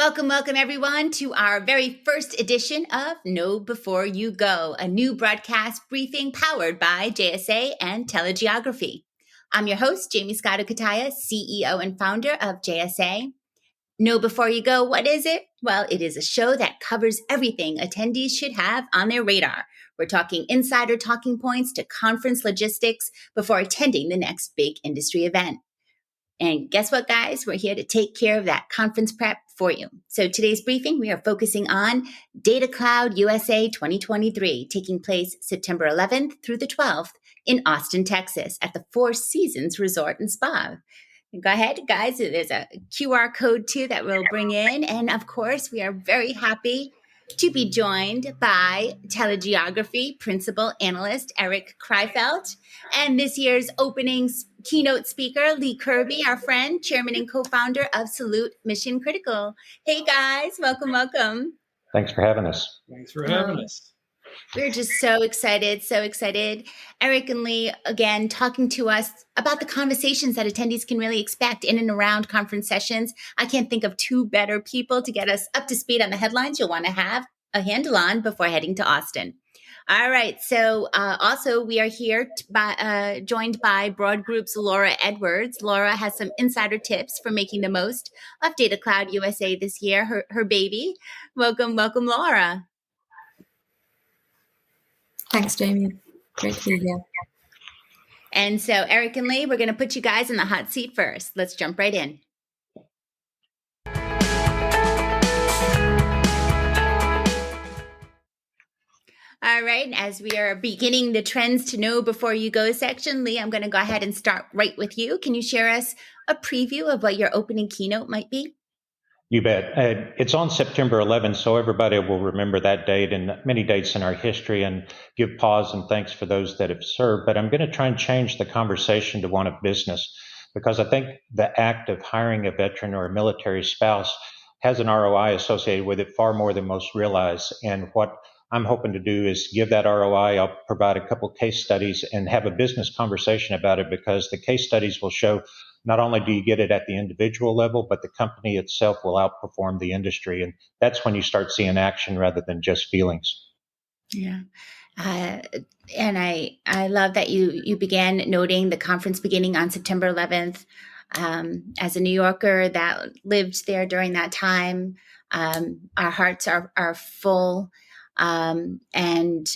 Welcome everyone to our very first edition of Know Before You Go, a new broadcast briefing powered by JSA and Telegeography. I'm your host, Jamie Scotto-Kataya, CEO and founder of JSA. Know Before You Go, what is it? Well, it is a show that covers everything attendees should have on their radar. We're talking insider talking points to conference logistics before attending the next big industry event. And guess what, guys? We're here to take care of that conference prep for you. So today's briefing, we are focusing on DataCloud USA 2023, taking place September 11th through the 12th in Austin, Texas, at the Four Seasons Resort and Spa. Go ahead, guys. There's a QR code, too, that we'll bring in. And, of course, we are very happy to be joined by Telegeography Principal Analyst Eric Kreifeld and this year's opening keynote speaker, Lee Kirby, our friend, Chairman and co-founder of Salute Mission Critical. Hey, guys. Welcome. Thanks for having us. Thanks for having us. We're just so excited. Eric and Lee, again, talking to us about the conversations that attendees can really expect in and around conference sessions. I can't think of two better people to get us up to speed on the headlines you'll want to have a handle on before heading to Austin. All right. So also we are here joined by Broad Group's Laura Edwards. Laura has some insider tips for making the most of DataCloud USA this year, her baby. Welcome, Laura. Thanks, Jamie. Great to be here. And so Eric and Lee, we're going to put you guys in the hot seat first. Let's jump right in. All right. As we are beginning the trends to know before you go section, Lee, I'm going to go ahead and start right with you. Can you share us a preview of what your opening keynote might be? You bet. It's on September 11th, so everybody will remember that date and many dates in our history and give pause and thanks for those that have served. But I'm going to try and change the conversation to one of business, because I think the act of hiring a veteran or a military spouse has an ROI associated with it far more than most realize. And what I'm hoping to do is give that ROI. I'll provide a couple case studies and have a business conversation about it, because the case studies will show not only do you get it at the individual level, but the company itself will outperform the industry. And that's when you start seeing action rather than just feelings. Yeah. And I love that you began noting the conference beginning on September 11th. As a New Yorker that lived there during that time, our hearts are full. Thank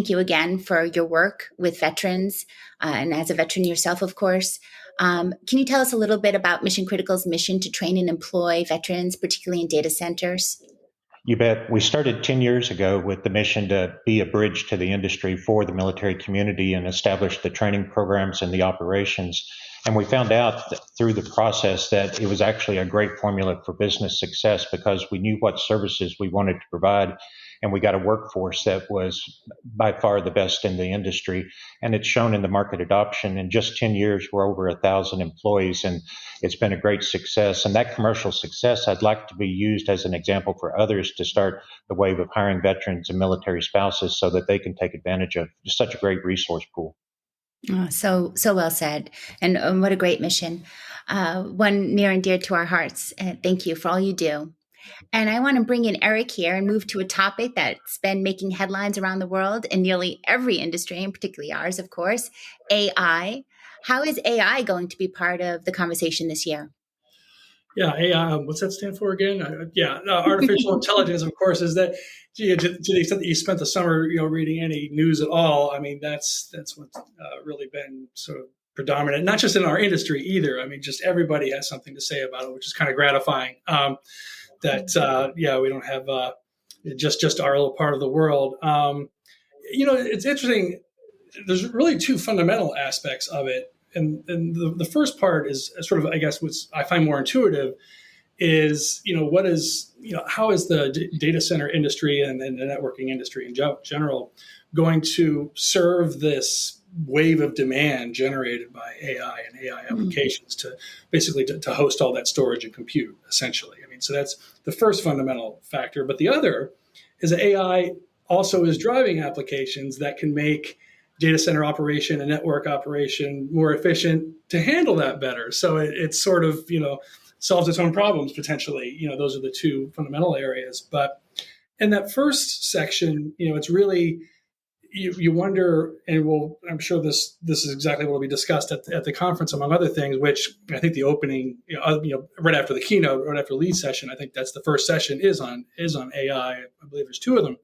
you again for your work with veterans, and as a veteran yourself, of course. Can you tell us a little bit about Mission Critical's mission to train and employ veterans, particularly in data centers? You bet. We started 10 years ago with the mission to be a bridge to the industry for the military community and establish the training programs and the operations. And we found out through the process that it was actually a great formula for business success, because we knew what services we wanted to provide. And we got a workforce that was by far the best in the industry. And it's shown in the market adoption. In just 10 years, we're over 1,000 employees, and it's been a great success. And that commercial success, I'd like to be used as an example for others to start the wave of hiring veterans and military spouses so that they can take advantage of just such a great resource pool. Oh, so well said. And what a great mission. One near and dear to our hearts. Thank you for all you do. And I want to bring in Eric here and move to a topic that's been making headlines around the world in nearly every industry, and particularly ours, of course, AI. How is AI going to be part of the conversation this year? Yeah, AI, what's that stand for again? Artificial intelligence, of course, is that to the extent that you spent the summer, reading any news at all. I mean, that's what's really been sort of predominant, not just in our industry either. I mean, just everybody has something to say about it, which is kind of gratifying. We don't have just our little part of the world. It's interesting. There's really two fundamental aspects of it. And the first part is sort of, I guess, what I find more intuitive is, how is the data center industry and the networking industry in general going to serve this wave of demand generated by AI and AI applications to basically to host all that storage and compute, essentially. I mean, so that's the first fundamental factor. But the other is that AI also is driving applications that can make data center operation and network operation more efficient to handle that better. So it's sort of, solves its own problems potentially. Those are the two fundamental areas. But in that first section, it's really you wonder, and I'm sure this is exactly what will be discussed at the conference, among other things. Which I think the opening, right after the keynote, right after the lead session, I think that's the first session is on AI. I believe there's two of them,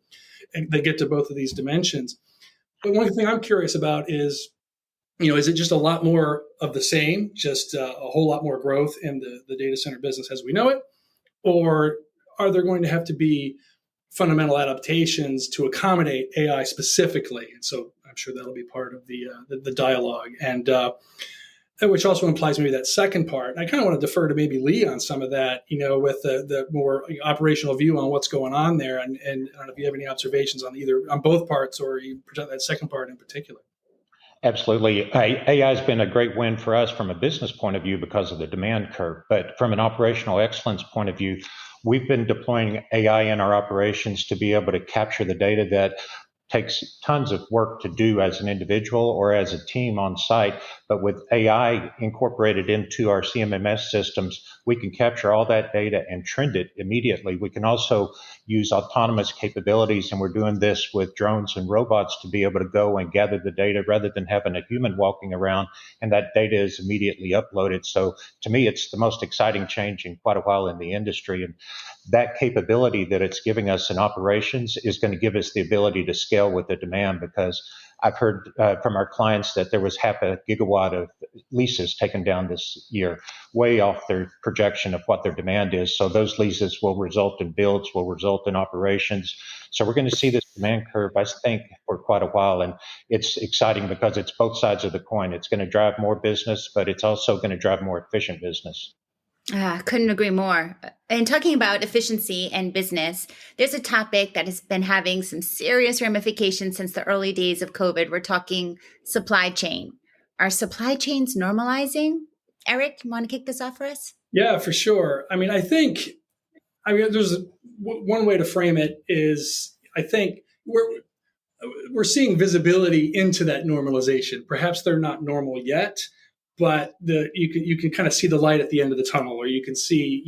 and they get to both of these dimensions. But one thing I'm curious about is, is it just a lot more of the same, just a whole lot more growth in the data center business as we know it, or are there going to have to be fundamental adaptations to accommodate AI specifically? And so I'm sure that'll be part of the dialogue, and which also implies maybe that second part. And I kind of want to defer to maybe Lee on some of that, with the more operational view on what's going on there. And I don't know if you have any observations on both parts, or you present that second part in particular. Absolutely. AI has been a great win for us from a business point of view because of the demand curve. But from an operational excellence point of view, we've been deploying AI in our operations to be able to capture the data that takes tons of work to do as an individual or as a team on site. But with AI incorporated into our CMMS systems, we can capture all that data and trend it immediately. We can also use autonomous capabilities, and we're doing this with drones and robots to be able to go and gather the data rather than having a human walking around, and that data is immediately uploaded. So to me, it's the most exciting change in quite a while in the industry. And that capability that it's giving us in operations is going to give us the ability to scale with the demand, because I've heard from our clients that there was 0.5 gigawatt of leases taken down this year, way off their projection of what their demand is. So those leases will result in builds, will result in operations. So we're going to see this demand curve, I think, for quite a while. And it's exciting because it's both sides of the coin. It's going to drive more business, but it's also going to drive more efficient business. Couldn't agree more. And talking about efficiency and business, there's a topic that has been having some serious ramifications since the early days of COVID. We're talking supply chain. Are supply chains normalizing? Eric, you want to kick this off for us? Yeah, for sure. I think there's one way to frame it is, I think we're seeing visibility into that normalization. Perhaps they're not normal yet, but you can kind of see the light at the end of the tunnel, or you can see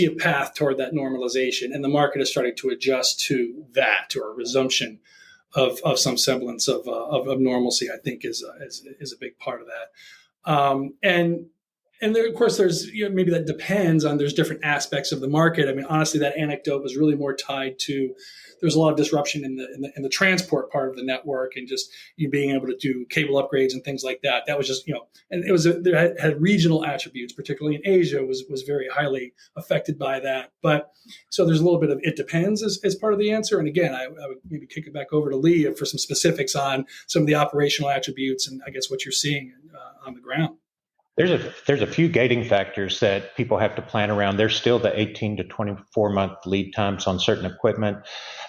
a path toward that normalization, and the market is starting to adjust to that, or a resumption of some semblance of normalcy. I think is a big part of that, and there, of course, there's maybe that depends on, there's different aspects of the market. Honestly, that anecdote was really more tied to, there's a lot of disruption in the transport part of the network, and just you being able to do cable upgrades and things like that. That was just, and it was there had regional attributes, particularly in Asia, was very highly affected by that. But so there's a little bit of it depends as part of the answer. And again, I would maybe kick it back over to Lee for some specifics on some of the operational attributes and I guess what you're seeing on the ground. There's a few gating factors that people have to plan around. There's still the 18 to 24 month lead times on certain equipment.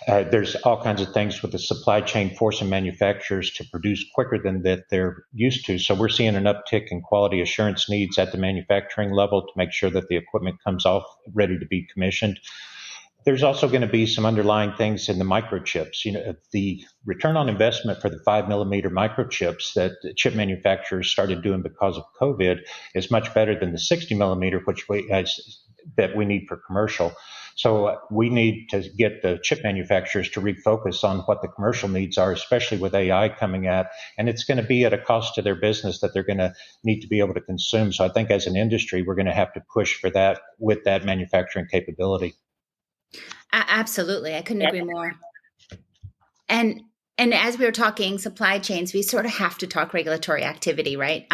There's all kinds of things with the supply chain forcing manufacturers to produce quicker than that they're used to. So we're seeing an uptick in quality assurance needs at the manufacturing level to make sure that the equipment comes off ready to be commissioned. There's also going to be some underlying things in the microchips. The return on investment for the 5 millimeter microchips that the chip manufacturers started doing because of COVID is much better than the 60 millimeter, that we need for commercial. So we need to get the chip manufacturers to refocus on what the commercial needs are, especially with AI coming at, and it's going to be at a cost to their business that they're going to need to be able to consume. So I think as an industry, we're going to have to push for that with that manufacturing capability. Absolutely. I couldn't agree more. And as we were talking supply chains, we sort of have to talk regulatory activity, right?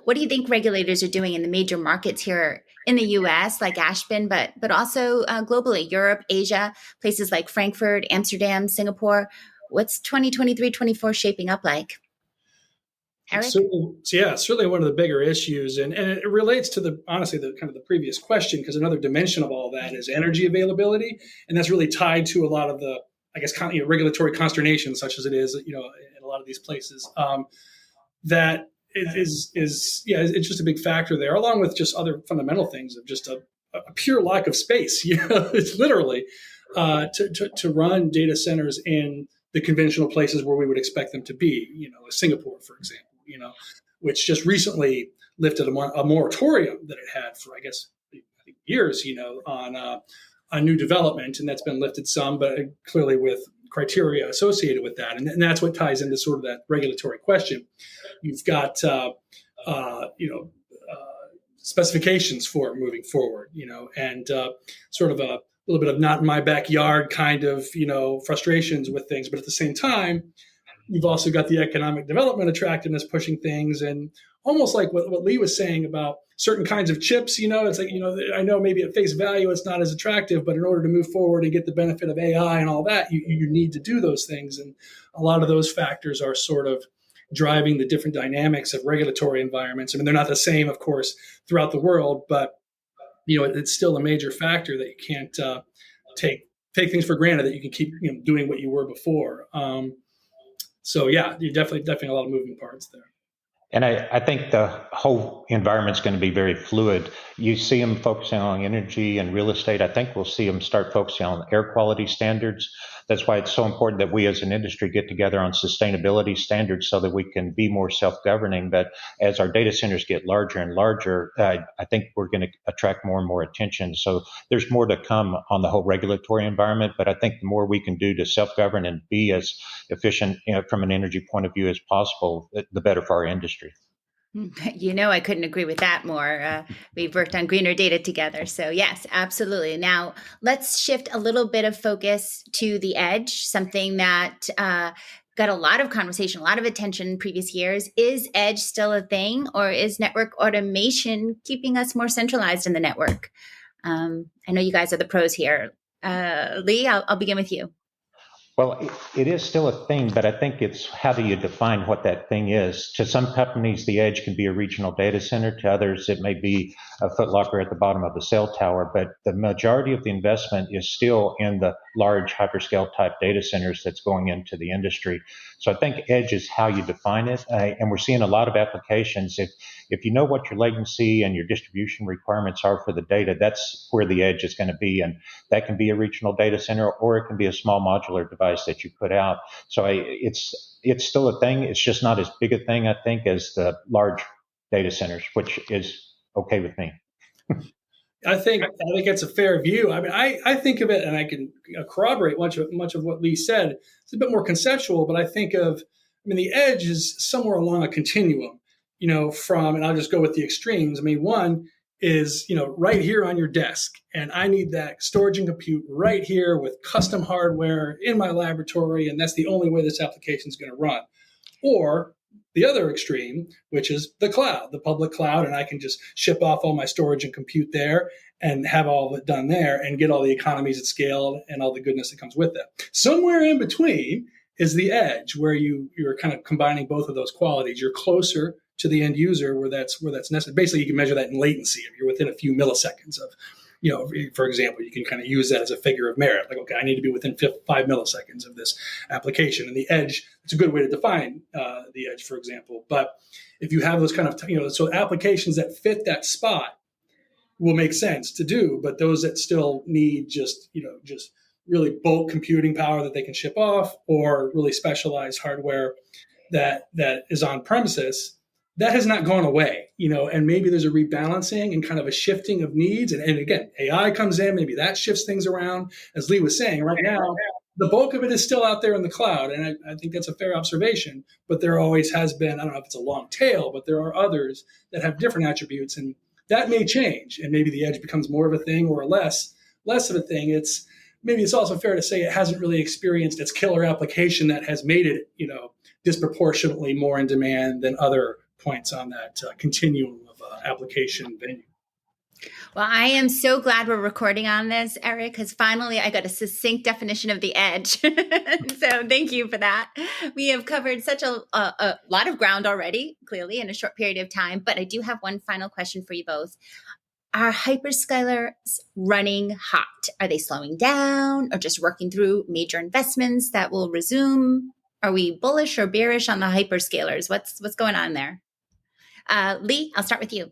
What do you think regulators are doing in the major markets here in the US, like Aspen, but also globally, Europe, Asia, places like Frankfurt, Amsterdam, Singapore? What's 2023-24 shaping up like? Eric? Certainly one of the bigger issues, and it relates to the kind of the previous question, because another dimension of all that is energy availability, and that's really tied to a lot of the, I guess, regulatory consternation, such as it is, in a lot of these places. That is it's just a big factor there, along with just other fundamental things of just a pure lack of space. It's literally to run data centers in the conventional places where we would expect them to be, like Singapore, for example, which just recently lifted a moratorium that it had for, I guess, years, on new development, and that's been lifted some, but clearly with criteria associated with that, and that's what ties into sort of that regulatory question. You've got specifications for moving forward, and sort of a little bit of not in my backyard kind of frustrations with things, but at the same time, you've also got the economic development attractiveness pushing things, and almost like what Lee was saying about certain kinds of chips, it's like, I know maybe at face value it's not as attractive, but in order to move forward and get the benefit of AI and all that, you need to do those things. And a lot of those factors are sort of driving the different dynamics of regulatory environments. I mean, they're not the same, of course, throughout the world, but it's still a major factor that you can't take things for granted, that you can keep doing what you were before. So yeah, you're definitely a lot of moving parts there. And I think the whole environment's going to be very fluid. You see them focusing on energy and real estate. I think we'll see them start focusing on air quality standards. That's why it's so important that we as an industry get together on sustainability standards so that we can be more self-governing. But as our data centers get larger and larger, I think we're going to attract more and more attention. So there's more to come on the whole regulatory environment. But I think the more we can do to self-govern and be as efficient from an energy point of view as possible, the better for our industry. I couldn't agree with that more. We've worked on greener data together. So yes, absolutely. Now let's shift a little bit of focus to the edge, something that got a lot of conversation, a lot of attention in previous years. Is edge still a thing, or is network automation keeping us more centralized in the network? I know you guys are the pros here. Lee, I'll begin with you. Well, it is still a thing, but I think it's how do you define what that thing is? To some companies, the edge can be a regional data center. To others, it may be a footlocker at the bottom of a cell tower. But the majority of the investment is still in the large hyperscale type data centers that's going into the industry. So I think edge is how you define it. And we're seeing a lot of applications. If you know what your latency and your distribution requirements are for the data, that's where the edge is going to be. And that can be a regional data center, or it can be a small modular device that you put out. So it's still a thing. It's just not as big a thing, I think, as the large data centers, which is okay with me. I think it's a fair view. I mean, I think of it, and I can corroborate much of what Lee said. It's a bit more conceptual, but I think of, the edge is somewhere along a continuum, from, and I'll just go with the extremes. I mean, one is, right here on your desk, and I need that storage and compute right here with custom hardware in my laboratory, and that's the only way this application is going to run. Or the other extreme, which is the cloud, the public cloud, and I can just ship off all my storage and compute there and have all of it done there and get all the economies of scale and all the goodness that comes with that. Somewhere in between is the edge, where you're kind of combining both of those qualities. You're closer to the end user where that's necessary. Basically, you can measure that in latency. If you're within a few milliseconds of, for example, you can kind of use that as a figure of merit. Like, okay, I need to be within 5 milliseconds of this application. And the edge, it's a good way to define the edge, for example. But if you have those kind of, so applications that fit that spot will make sense to do, but those that still need just really bulk computing power that they can ship off, or really specialized hardware that is on premises, that has not gone away, and maybe there's a rebalancing and kind of a shifting of needs. And again, AI comes in, maybe that shifts things around. As Lee was saying, right now, the bulk of it is still out there in the cloud. And I think that's a fair observation, but there always has been, I don't know if it's a long tail, but there are others that have different attributes, and that may change. And maybe the edge becomes more of a thing or less of a thing. Maybe it's also fair to say it hasn't really experienced its killer application that has made it, disproportionately more in demand than other points on that continuum of application venue. Well, I am so glad we're recording on this, Eric, because finally I got a succinct definition of the edge. So thank you for that. We have covered such a lot of ground already, clearly, in a short period of time. But I do have one final question for you both. Are hyperscalers running hot? Are they slowing down, or just working through major investments that will resume? Are we bullish or bearish on the hyperscalers? What's going on there? Lee, I'll start with you.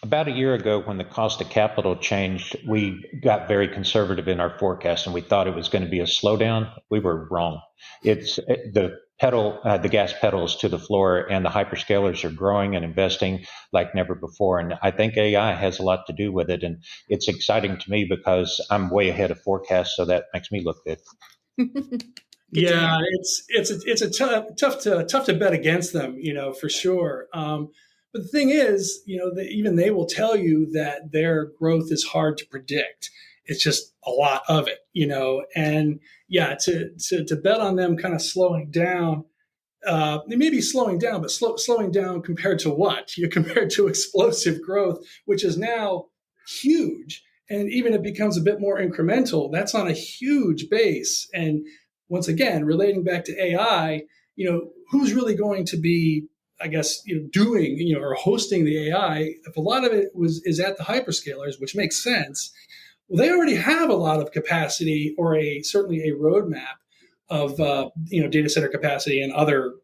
About a year ago, when the cost of capital changed, we got very conservative in our forecast, and we thought it was going to be a slowdown. We were wrong. It's the gas pedals to the floor, and the hyperscalers are growing and investing like never before. And I think AI has a lot to do with it, and it's exciting to me because I'm way ahead of forecast, so that makes me look good. Yeah, it's a tough to bet against them, for sure. But the thing is, even they will tell you that their growth is hard to predict. It's just a lot of it, and yeah, to bet on them kind of slowing down. They may be slowing down, but slowing down compared to what? Compared to explosive growth, which is now huge. And even if it becomes a bit more incremental, that's on a huge base. And once again, relating back to AI, who's really going to be, I guess, doing, or hosting the AI? If a lot of it is at the hyperscalers, which makes sense, well, they already have a lot of capacity, or certainly a roadmap of data center capacity and other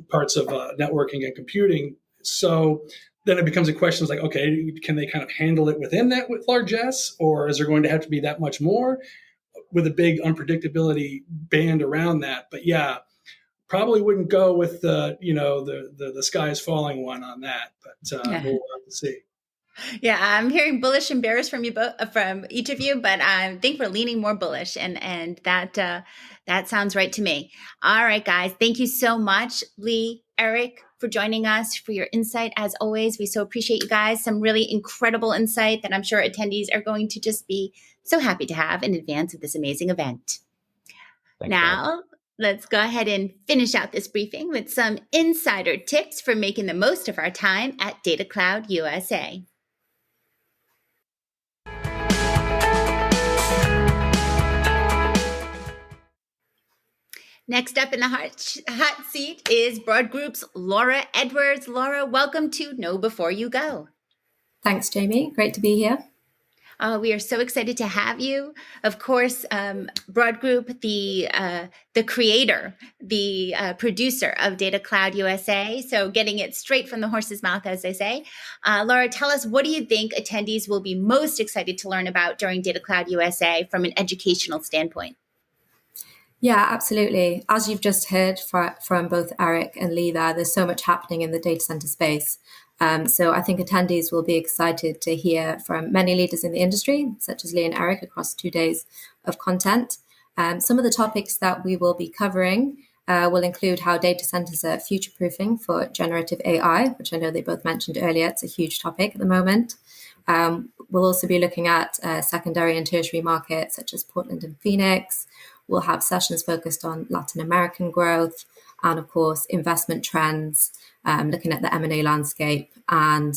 parts of networking and computing. So then it becomes a question of like, okay, can they kind of handle it within that with largesse, or is there going to have to be that much more with a big unpredictability band around that? But yeah, probably wouldn't go with the sky is falling one on that. But we'll have to see. Yeah, I'm hearing bullish and bearish from you both, from each of you, but I think we're leaning more bullish, and that sounds right to me. All right, guys, thank you so much, Lee, Eric, for joining us, for your insight. As always, we so appreciate you guys. Some really incredible insight that I'm sure attendees are going to just be so happy to have in advance of this amazing event. Thanks, now, let's go ahead and finish out this briefing with some insider tips for making the most of our time at DataCloud USA. Next up in the hot seat is Broad Group's Laura Edwards. Laura, welcome to Know Before You Go. Thanks, Jamie. Great to be here. We are so excited to have you. Of course, Broad Group, the creator, the producer of DataCloud USA. So getting it straight from the horse's mouth, as they say. Laura, tell us, what do you think attendees will be most excited to learn about during DataCloud USA from an educational standpoint? Yeah, absolutely. As you've just heard from both Eric and Lee there's so much happening in the data center space. So I think attendees will be excited to hear from many leaders in the industry, such as Lee and Eric, across 2 days of content. Some of the topics that we will be covering will include how data centers are future-proofing for generative AI, which I know they both mentioned earlier. It's a huge topic at the moment. We'll also be looking at secondary and tertiary markets, such as Portland and Phoenix. We'll have sessions focused on Latin American growth and, of course, investment trends, looking at the M&A landscape, and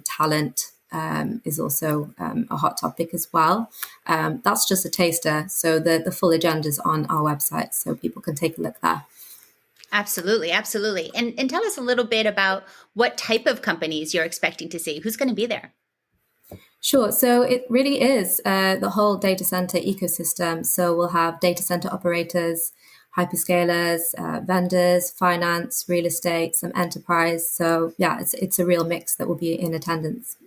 talent is also a hot topic as well. That's just a taster. So the full agenda is on our website, so people can take a look there. Absolutely, absolutely. And tell us a little bit about what type of companies you're expecting to see. Who's going to be there? Sure. So it really is the whole data center ecosystem. So we'll have data center operators, hyperscalers, vendors, finance, real estate, some enterprise. So yeah, it's a real mix that will be in attendance.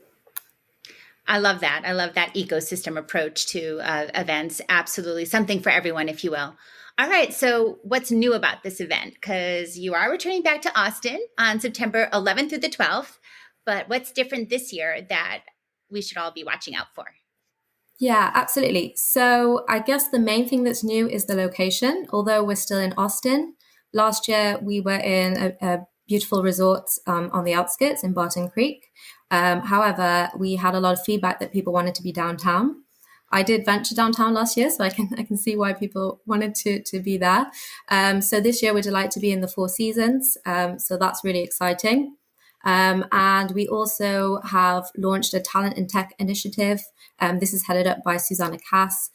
I love that. I love that ecosystem approach to events. Absolutely. Something for everyone, if you will. All right. So what's new about this event? Because you are returning back to Austin on September 11th through the 12th. But what's different this year that we should all be watching out for? Yeah, absolutely. So I guess the main thing that's new is the location. Although we're still in Austin, last year we were in a beautiful resort on the outskirts in Barton Creek. However, we had a lot of feedback that people wanted to be downtown. I did venture downtown last year, so I can see why people wanted to be there. So this year we're delighted to be in the Four Seasons. So that's really exciting. And we also have launched a talent and tech initiative. This is headed up by Susanna Cass.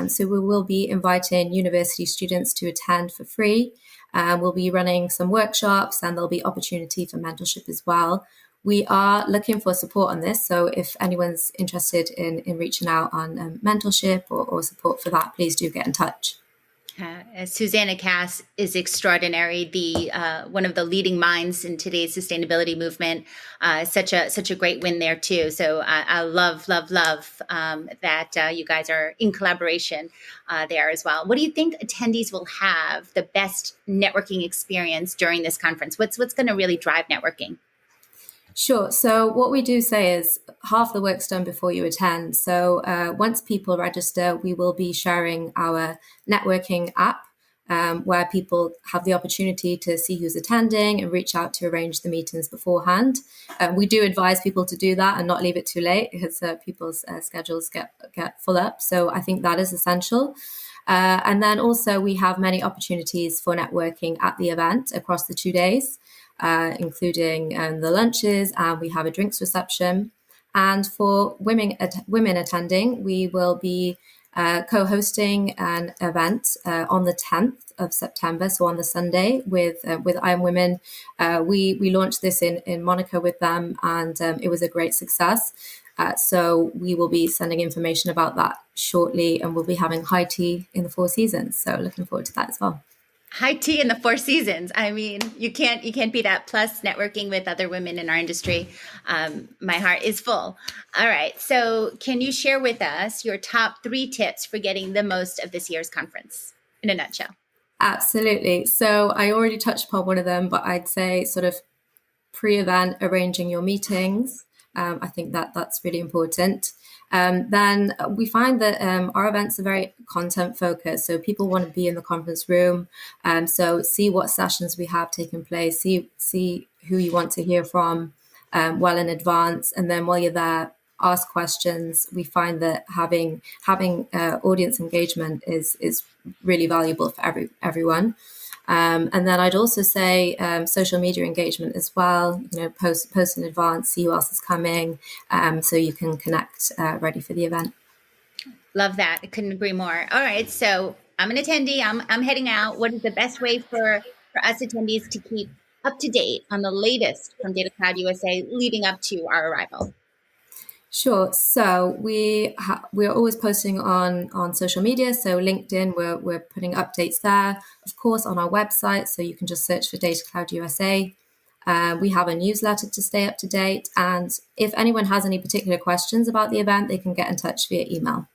So we will be inviting university students to attend for free. We'll be running some workshops, and there'll be opportunity for mentorship as well. We are looking for support on this. So if anyone's interested in reaching out on mentorship or support for that, please do get in touch. Susanna Cass is extraordinary. The one of the leading minds in today's sustainability movement. Such a great win there too. So I love that you guys are in collaboration there as well. What do you think attendees will have the best networking experience during this conference? What's going to really drive networking? Sure. So what we do say is half the work's done before you attend. So once people register, we will be sharing our networking app where people have the opportunity to see who's attending and reach out to arrange the meetings beforehand. We do advise people to do that and not leave it too late because people's schedules get full up. So I think that is essential. And then also we have many opportunities for networking at the event across the 2 days. Including the lunches, and we have a drinks reception. And for women attending, we will be co-hosting an event on the 10th of September, so on the Sunday, with I Am Women. We launched this in Monaco with them, and it was a great success. So we will be sending information about that shortly, and we'll be having high tea in the Four Seasons. So looking forward to that as well. High tea in the Four Seasons. I mean, you can't beat that. Plus networking with other women in our industry. My heart is full. All right. So can you share with us your top 3 tips for getting the most of this year's conference in a nutshell? Absolutely. So I already touched upon one of them, but I'd say sort of pre-event arranging your meetings. I think that's really important. Then we find that our events are very content focused. So people want to be in the conference room. So see what sessions we have taken place, see who you want to hear from well in advance. And then while you're there, ask questions. We find that having audience engagement is really valuable for everyone. And then I'd also say social media engagement as well. Post in advance, see who else is coming, so you can connect ready for the event. Love that. I couldn't agree more. All right, so I'm an attendee. I'm heading out. What is the best way for us attendees to keep up to date on the latest from DataCloud USA leading up to our arrival? Sure. So we're always posting on social media. So LinkedIn, we're putting updates there. Of course, on our website. So you can just search for DataCloud USA. We have a newsletter to stay up to date. And if anyone has any particular questions about the event, they can get in touch via email.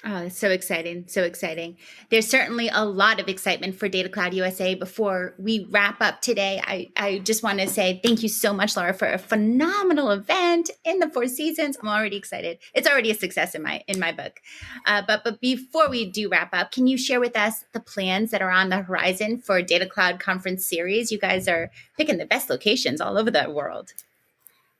Oh, it's so exciting. So exciting. There's certainly a lot of excitement for DataCloud USA. Before we wrap up today, I just want to say thank you so much, Laura, for a phenomenal event in the Four Seasons. I'm already excited. It's already a success in my book. But before we do wrap up, can you share with us the plans that are on the horizon for DataCloud Conference Series? You guys are picking the best locations all over the world.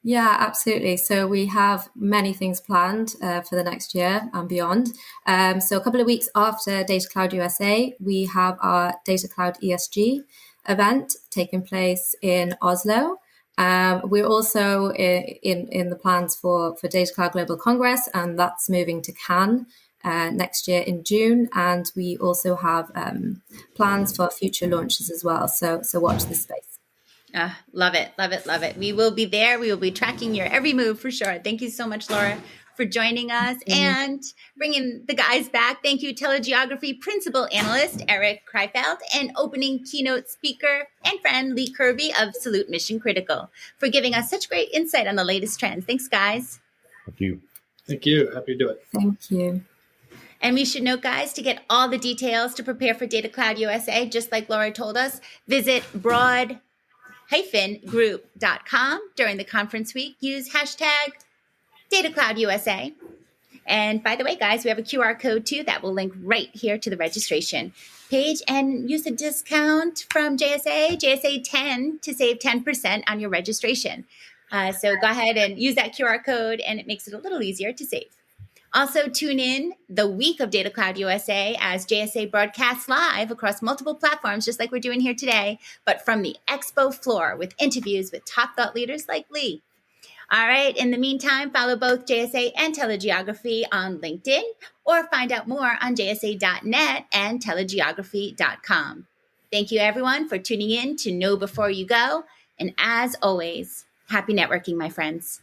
Yeah, absolutely. So we have many things planned for the next year and beyond. So a couple of weeks after DataCloud USA, we have our DataCloud ESG event taking place in Oslo. We're also in the plans for DataCloud Global Congress, and that's moving to Cannes next year in June. And we also have plans for future launches as well. So watch this space. Love it, love it, love it. We will be there. We will be tracking your every move for sure. Thank you so much, Laura, for joining us and bringing the guys back. Thank you, Telegeography Principal Analyst Eric Kreifeld and opening keynote speaker and friend Lee Kirby of Salute Mission Critical for giving us such great insight on the latest trends. Thanks, guys. Thank you. Thank you. Happy to do it. Thank you. And we should note, guys, to get all the details to prepare for DataCloud USA, just like Laura told us, visit broad-group.com during the conference week. Use hashtag DataCloudUSA. And by the way, guys, we have a QR code too that will link right here to the registration page, and use the discount from JSA 10 to save 10% on your registration. So go ahead and use that QR code, and it makes it a little easier to save. Also, tune in the week of DataCloud USA as JSA broadcasts live across multiple platforms, just like we're doing here today, but from the expo floor with interviews with top thought leaders like Lee. All right. In the meantime, follow both JSA and Telegeography on LinkedIn, or find out more on jsa.net and telegeography.com. Thank you, everyone, for tuning in to Know Before You Go. And as always, happy networking, my friends.